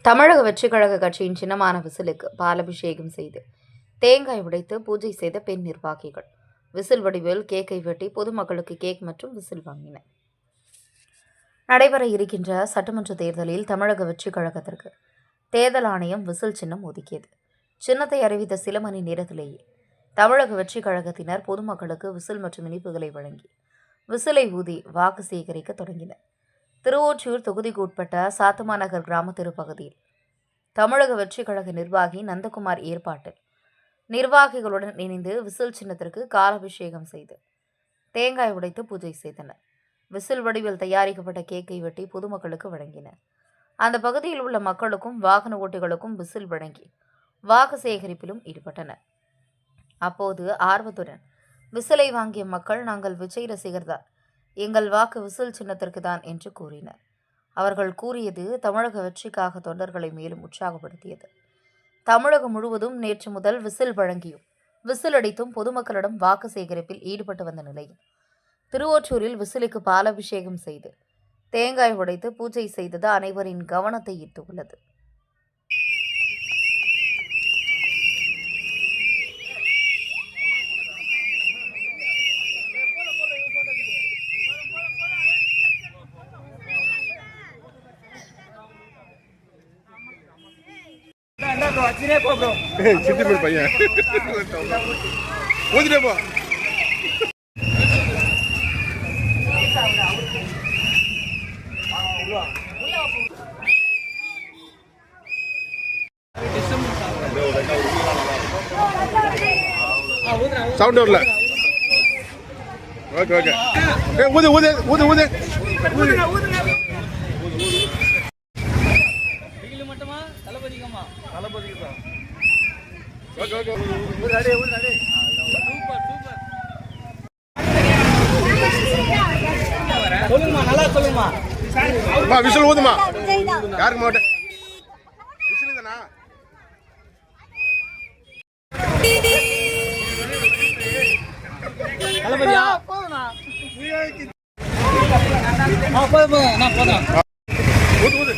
தமிழக வெற்றிக் கழக கட்சியின் சின்னமான விசிலுக்கு பாலபிஷேகம் செய்து தேங்காய் உடைத்து பூஜை செய்த பெண் நிர்வாகிகள் விசில் வடிவில் கேக்கை வெட்டி பொதுமக்களுக்கு கேக் மற்றும் விசில் வாங்கினர். நடைபெற இருக்கின்ற சட்டமன்ற தேர்தலில் தமிழக வெற்றிக் கழகத்திற்கு தேர்தல் ஆணையம் விசில் சின்னம் ஒதுக்கியது. சின்னத்தை அறிவித்த சில மணி நேரத்திலேயே தமிழக வெற்றிக் கழகத்தினர் பொதுமக்களுக்கு விசில் மற்றும் இனிப்புகளை வழங்கி விசிலை ஊதி வாக்கு சேகரிக்க தொடங்கினர். திருவொற்றியூர் தொகுதிக்கு உட்பட்ட சாத்தமா நகர் கிராம தெருப்பகுதியில் தமிழக வெற்றிக் கழக நிர்வாகி நந்தகுமார் ஏற்பாட்டில் நிர்வாகிகளுடன் இணைந்து விசில் சின்னத்திற்கு காலாபிஷேகம் செய்து தேங்காய் உடைத்து பூஜை செய்தனர். விசில் வடிவில் தயாரிக்கப்பட்ட கேக்கை வெட்டி பொதுமக்களுக்கு வழங்கினர். அந்த பகுதியில் உள்ள மக்களுக்கும் வாகன ஓட்டிகளுக்கும் விசில் வழங்கி வாக்கு சேகரிப்பிலும் ஈடுபட்டனர். அப்போது ஆர்வத்துடன் விசிலை வாங்கிய மக்கள், நாங்கள் விஜய் ரசிகர்தான், எங்கள் வாக்கு விசில் சின்னத்திற்கு தான் என்று கூறினர். அவர்கள் கூறியது தமிழக வெற்றிக்காக தொண்டர்களை மேலும் உற்சாகப்படுத்தியது. தமிழகம் முழுவதும் நேற்று முதல் விசில் வழங்கியும் விசில் அடித்தும் பொதுமக்களிடம் வாக்கு சேகரிப்பில் ஈடுபட்டு வந்த நிலையில் திருவொற்றியூரில் விசிலுக்கு பாலாபிஷேகம் செய்து தேங்காய் உடைத்து பூஜை செய்தது அனைவரின் கவனத்தை ஈர்த்துள்ளது. சிட்டி பையன் ஊதிட்டே போ. சவுண்ட் வரல. Okay okay. ஊது ஊது ஊது ஊது ஓகே ஓகே. சொல்லுங்கம்மா, நல்லா சொல்லுங்கம்மா. விசில் ஊதுமா. யாருக்கு மாட்டேன் விசில் தானா? தளபதியா போதும். ஊது ஊது.